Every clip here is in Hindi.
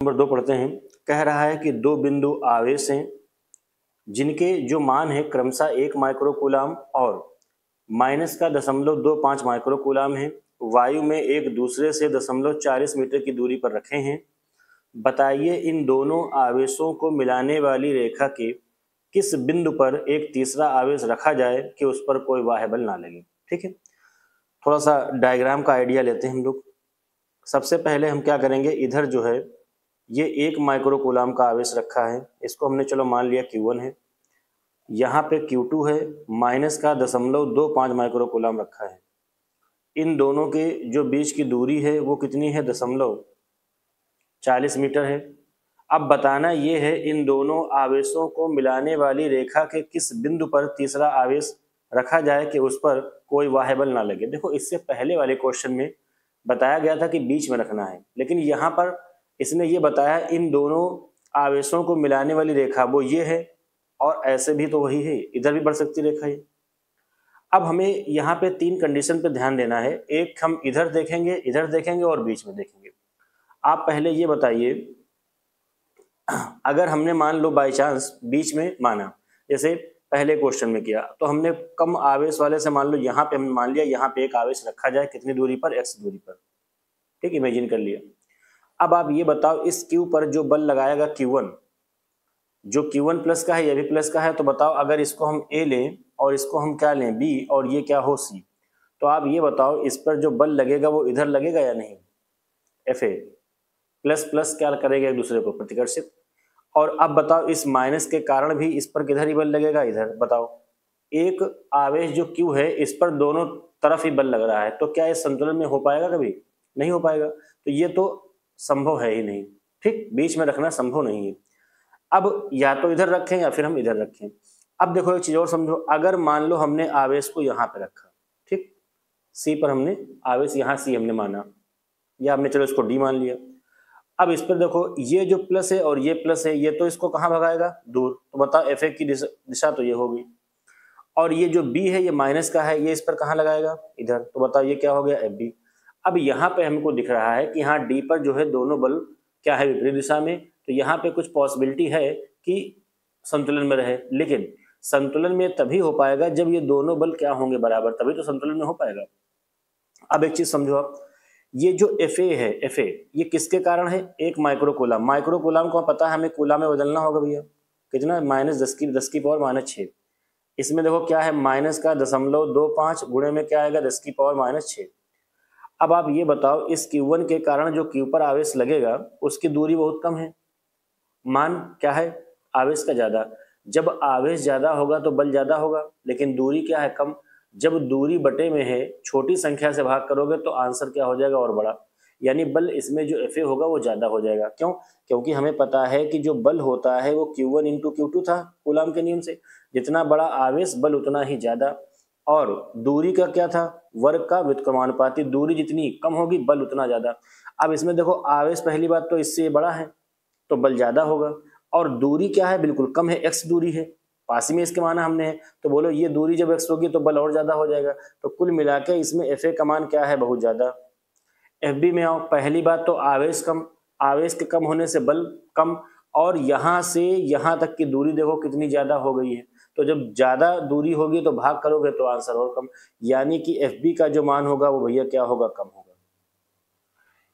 नंबर 2 पढ़ते हैं। कह रहा है कि दो बिंदु आवेश हैं जिनके जो मान है क्रमशः 1 माइक्रोकूलाम और -0.25 माइक्रोकूलाम है, वायु में एक दूसरे से 0.40 मीटर की दूरी पर रखे हैं। बताइए इन दोनों आवेशों को मिलाने वाली रेखा के किस बिंदु पर एक तीसरा आवेश रखा जाए कि उस पर कोई बाह्य बल ना लगे। ठीक है, थोड़ा सा डायग्राम का आइडिया लेते हैं हम लोग। सबसे पहले हम क्या करेंगे, इधर जो है ये 1 माइक्रोकूलाम का आवेश रखा है, इसको हमने चलो मान लिया Q1 है। यहाँ पे Q2 है, -0.25 माइक्रोकूलाम रखा है। इन दोनों के जो बीच की दूरी है वो कितनी है, 0.40 मीटर है। अब बताना ये है इन दोनों आवेशों को मिलाने वाली रेखा के किस बिंदु पर तीसरा आवेश रखा जाए कि उस पर कोई बाह्य बल ना लगे। देखो इससे पहले वाले क्वेश्चन में बताया गया था कि बीच में रखना है, लेकिन यहाँ पर इसने ये बताया इन दोनों आवेशों को मिलाने वाली रेखा वो ये है, और ऐसे भी तो वही है, इधर भी बढ़ सकती रेखा है। अब हमें यहाँ पे 3 कंडीशन पे ध्यान देना है। एक हम इधर देखेंगे और बीच में देखेंगे। आप पहले ये बताइए, अगर हमने मान लो बाई चांस बीच में माना, जैसे पहले क्वेश्चन में किया, तो हमने कम आवेश वाले से मान लो यहाँ पे हमने मान लिया यहाँ पे एक आवेश रखा जाए, कितनी दूरी पर, x दूरी पर। ठीक, इमेजिन कर लिया। अब आप ये बताओ इस Q पर जो बल लगाएगा Q1, जो Q1 प्लस का है, ये भी प्लस का है, तो बताओ अगर इसको हम A लें और इसको हम क्या लें B, और ये क्या हो C, तो आप ये बताओ इस पर जो बल लगेगा वो इधर लगेगा या नहीं। Fa प्लस प्लस क्या करेगा, एक दूसरे को प्रतिकर्षित। और अब बताओ इस माइनस के कारण भी इस पर किधर ही बल लगेगा, इधर। बताओ एक आवेश जो Q है इस पर दोनों तरफ ही बल लग रहा है, तो क्या इस संतुलन में हो पाएगा, कभी नहीं हो पाएगा। तो ये तो संभव है ही नहीं। ठीक, बीच में रखना संभव नहीं है। अब या तो इधर रखें या फिर हम इधर रखें। अब देखो एक चीज और समझो, अगर मान लो हमने आवेश को यहाँ पे रखा, ठीक, C पर हमने आवेश यहाँ C हमने माना, या हमने चलो इसको D मान लिया। अब इस पर देखो ये जो प्लस है और ये प्लस है, ये तो इसको कहाँ भगाएगा, दूर। तो बताओ Fa की दिशा तो ये होगी, और ये जो B है ये माइनस का है, ये इस पर कहाँ लगाएगा, इधर। तो बताओ ये क्या हो गया, Fb। अब यहाँ पे हमको दिख रहा है कि यहाँ D पर जो है दोनों बल क्या है, विपरीत दिशा में, तो यहाँ पे कुछ पॉसिबिलिटी है कि संतुलन में रहे, लेकिन संतुलन में तभी हो पाएगा जब ये दोनों बल क्या होंगे, बराबर, तभी तो संतुलन में हो पाएगा। अब एक चीज समझो आप, ये जो Fa है, Fa ये किसके कारण है, 1 माइक्रोकूलाम। माइक्रोकूलाम को पता है हमें कूलाम में बदलना होगा भैया, कितना, -10⁻⁻⁶। इसमें देखो क्या है, -0.25 गुणे में क्या आएगा, 10⁻⁻⁶। अब आप ये बताओ इस Q1 के कारण जो Q पर आवेश लगेगा उसकी दूरी बहुत कम है, मान क्या है, आवेश का ज्यादा। जब आवेश ज्यादा होगा तो बल ज्यादा होगा, लेकिन दूरी क्या है, कम। जब दूरी बटे में है, छोटी संख्या से भाग करोगे तो आंसर क्या हो जाएगा, और बड़ा, यानी बल इसमें जो Fa होगा वो ज्यादा हो जाएगा। क्यों, क्योंकि हमें पता है कि जो बल होता है वो Q1 × Q2 था कूलाम के नियम से, जितना बड़ा आवेश बल उतना ही ज्यादा। और दूरी का क्या था, वर्ग का व्युत्क्रमानुपाती, दूरी जितनी कम होगी बल उतना ज्यादा। अब इसमें देखो आवेश पहली बात तो इससे बड़ा है तो बल ज्यादा होगा, और दूरी क्या है, बिल्कुल कम है, x दूरी है, पास ही में इसके माना हमने है, तो बोलो ये दूरी जब x होगी तो बल और ज्यादा हो जाएगा। तो कुल मिला के इसमें Fa का मान क्या है, बहुत ज्यादा। Fb में आओ, पहली बात तो आवेश कम, आवेश के कम होने से बल कम, और यहाँ से यहाँ तक की दूरी देखो कितनी ज्यादा हो गई है। तो जब ज्यादा दूरी होगी तो भाग करोगे तो आंसर और कम, यानी कि Fb का जो मान होगा वो भैया क्या होगा, कम होगा।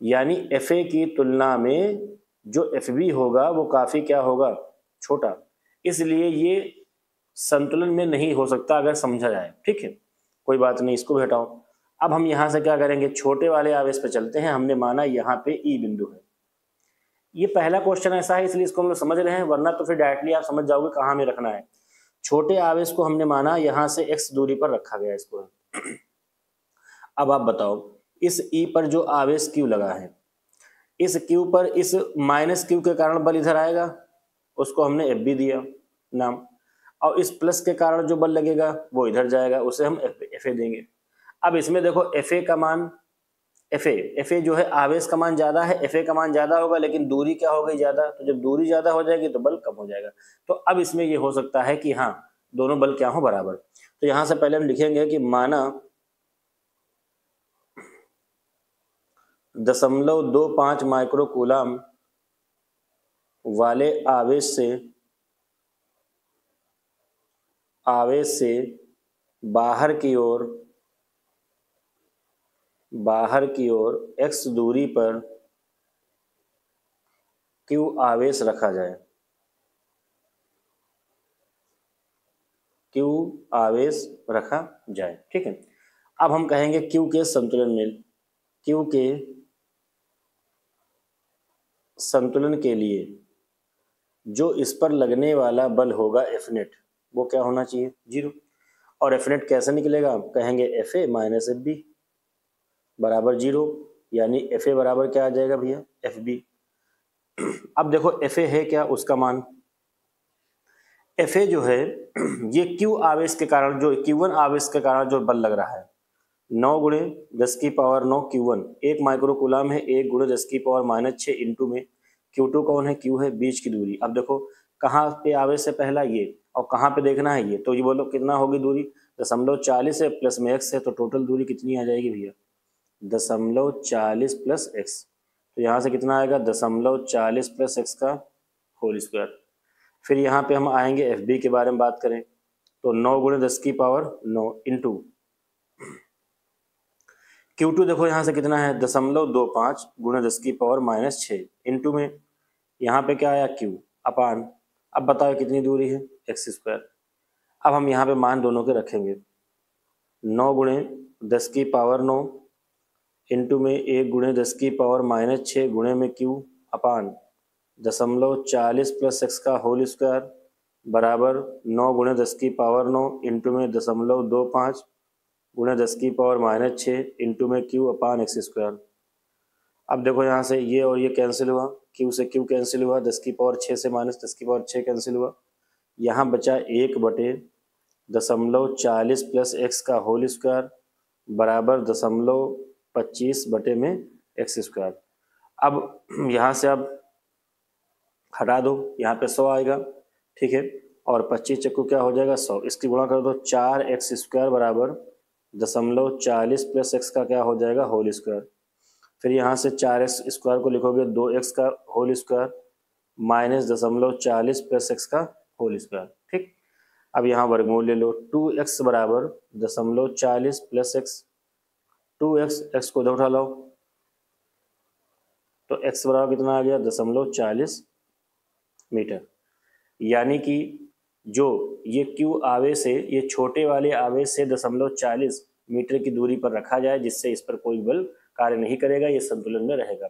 यानी Fa की तुलना में जो Fb होगा वो काफी क्या होगा, छोटा, इसलिए ये संतुलन में नहीं हो सकता अगर समझा जाए। ठीक है, कोई बात नहीं, इसको भी हटाओ। अब हम यहां से क्या करेंगे, छोटे वाले आवेश पे चलते हैं। हमने माना यहाँ पे E बिंदु है, ये पहला क्वेश्चन ऐसा है इसलिए इसको हम लोग समझ रहे हैं, वरना तो फिर डायरेक्टली आप समझ जाओगे कहाँ हमें रखना है। छोटे आवेश को हमने माना यहाँ से x दूरी पर रखा गया इसको। अब आप बताओ इस E पर जो आवेश Q लगा है, इस Q पर इस -Q के कारण बल इधर आएगा, उसको हमने Fb दिया नाम, और इस प्लस के कारण जो बल लगेगा वो इधर जाएगा, उसे हम Fa देंगे। अब इसमें देखो Fa का मान, Fa जो है आवेश का मान ज्यादा है, Fa का मान ज्यादा होगा, लेकिन दूरी क्या हो गई, ज्यादा। तो जब दूरी ज्यादा हो जाएगी तो बल कम हो जाएगा। तो अब इसमें ये हो सकता है कि हाँ दोनों बल क्या हो, बराबर। तो यहां से पहले हम लिखेंगे कि माना 0.25 माइक्रोकूलाम वाले आवेश से बाहर की ओर x दूरी पर q आवेश रखा जाए। q आवेश रखा जाए, ठीक है। अब हम कहेंगे q के संतुलन के लिए जो इस पर लगने वाला बल होगा F नेट, वो क्या होना चाहिए? 0। और F नेट कैसे निकलेगा? कहेंगे FA माइनस FB बराबर 0, यानी FA बराबर क्या आ जाएगा भैया? FB। अब देखो FA है क्या, उसका मान FA जो है ये Q आवेश के कारण, जो Q1 आवेश के कारण जो बल लग रहा है, 9 गुणे 10 की पावर 9 Q1 1 माइक्रो कूलम है, 1 गुणे 10 की पावर -6 इंटू में Q2 कौन है? Q है बीच की दूरी। अब देखो कहाँ पे आवेश है? पहला ये, और कहाँ पे देखना है ये, तो ये बोलो कितना होगी दूरी? 0.40 है, प्लस में x है, तो टोटल दूरी कितनी आ जाएगी भैया? 0.40 प्लस x। तो यहाँ से कितना आएगा? 0.40 प्लस x का होल स्क्वायर। फिर यहाँ पे हम आएंगे FB के बारे में बात करें, तो 9 गुणे 10 की पावर 9 इंटू Q2 देखो यहाँ से कितना है? 0.25 गुणे 10 की पावर -6 इंटू में यहाँ पे क्या आया? Q अपान, अब बताओ कितनी दूरी है? x square. अब हम यहाँ पे मान दोनों के रखेंगे, 9 गुणे 10 की पावर 9 इंटू में 1 गुणे 10 की पावर -6 गुणे में Q अपान 0.40 प्लस x का होल स्क्वायर बराबर 9 गुणे 10 की पावर 9 इंटू में 0.25 गुणे 10 की पावर -6 इंटू में Q अपान x स्क्वायर। अब देखो यहाँ से ये और ये कैंसिल हुआ, Q से Q कैंसिल हुआ, 10 की पावर 6 से -10 की पावर 6 कैंसिल हुआ, यहाँ बचा 1/0.40 प्लस x का होल स्क्वायर बराबर 0.25 बटे में x स्क्वायर। अब यहाँ से अब हटा दो, यहाँ पे 100 आएगा, ठीक है, और 25 चक्कू क्या हो जाएगा? 100। इसकी गुणा कर दो, 4x स्क्वायर बराबर 0.40 प्लस x का क्या हो जाएगा? Whole square. फिर यहाँ से 4x स्क्वायर को लिखोगे 2x का whole square minus 0.40 plus x का होल स्क्वायर, ठीक। अब यहाँ वर्गमूल ले लो, 2x बराबर 0.40 प्लस x, 2x को उधर उठा लो, तो x बराबर कितना आ गया? 0.40 मीटर। यानी कि जो ये Q आवेश है, ये छोटे वाले आवेश से 0.40 मीटर की दूरी पर रखा जाए, जिससे इस पर कोई बल कार्य नहीं करेगा, ये संतुलन में रहेगा।